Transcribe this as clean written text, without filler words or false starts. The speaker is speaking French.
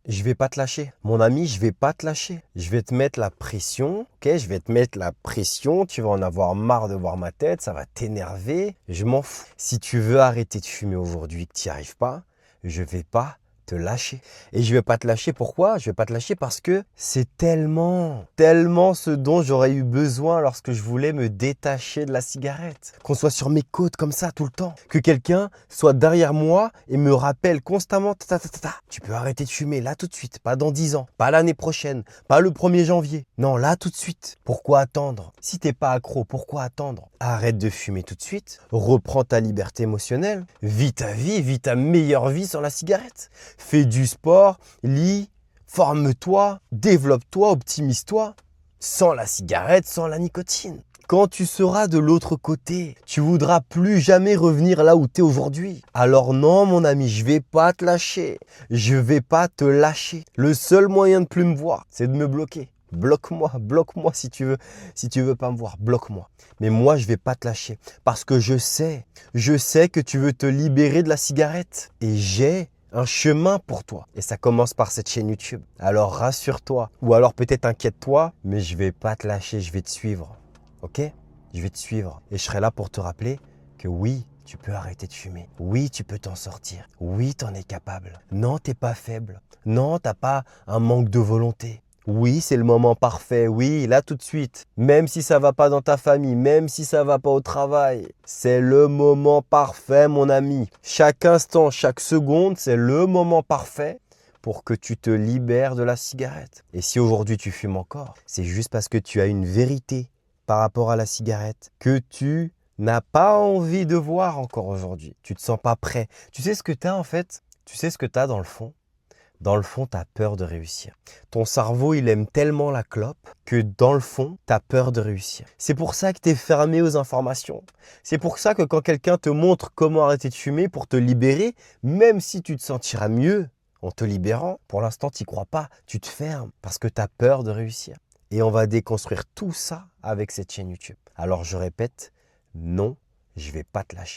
Je vais pas te lâcher. Mon ami, je vais pas te lâcher. Je vais te mettre la pression, ok? Je vais te mettre la pression. Tu vas en avoir marre de voir ma tête. Ça va t'énerver. Je m'en fous. Si tu veux arrêter de fumer aujourd'hui, que tu n'y arrives pas, je vais pas te lâcher. Et je vais pas te lâcher. Pourquoi? Je vais pas te lâcher parce que c'est tellement ce dont j'aurais eu besoin lorsque je voulais me détacher de la cigarette. Qu'on soit sur mes côtes comme ça tout le temps. Que quelqu'un soit derrière moi et me rappelle constamment, tu peux arrêter de fumer là tout de suite, pas dans 10 ans, pas l'année prochaine, pas le 1er janvier. Non, là tout de suite. Pourquoi attendre? Si t'es pas accro, pourquoi attendre? Arrête de fumer tout de suite, reprends ta liberté émotionnelle, vis ta vie, vis ta meilleure vie sans la cigarette. Fais du sport, lis, forme-toi, développe-toi, optimise-toi, sans la cigarette, sans la nicotine. Quand tu seras de l'autre côté, tu voudras plus jamais revenir là où tu es aujourd'hui. Alors non, mon ami, je vais pas te lâcher. Je vais pas te lâcher. Le seul moyen de plus me voir, c'est de me bloquer. Bloque-moi si tu veux pas me voir, bloque-moi. Mais moi, je vais pas te lâcher parce que je sais que tu veux te libérer de la cigarette et j'ai un chemin pour toi. Et ça commence par cette chaîne YouTube. Alors rassure-toi ou alors peut-être inquiète-toi, mais je vais pas te lâcher, je vais te suivre. Ok? Je vais te suivre et je serai là pour te rappeler que oui, tu peux arrêter de fumer. Oui, tu peux t'en sortir. Oui, tu en es capable. Non, t'es pas faible. Non, t'as pas un manque de volonté. Oui, c'est le moment parfait. Oui, là tout de suite. Même si ça va pas dans ta famille, même si ça va pas au travail, c'est le moment parfait, mon ami. Chaque instant, chaque seconde, c'est le moment parfait pour que tu te libères de la cigarette. Et si aujourd'hui tu fumes encore, c'est juste parce que tu as une vérité par rapport à la cigarette que tu n'as pas envie de voir encore aujourd'hui. Tu ne te sens pas prêt. Tu sais ce que tu as en fait? Tu sais ce que tu as dans le fond? Dans le fond, tu as peur de réussir. Ton cerveau, il aime tellement la clope que dans le fond, tu as peur de réussir. C'est pour ça que tu es fermé aux informations. C'est pour ça que quand quelqu'un te montre comment arrêter de fumer pour te libérer, même si tu te sentiras mieux en te libérant, pour l'instant, tu n'y crois pas. Tu te fermes parce que tu as peur de réussir. Et on va déconstruire tout ça avec cette chaîne YouTube. Alors je répète, non, je ne vais pas te lâcher.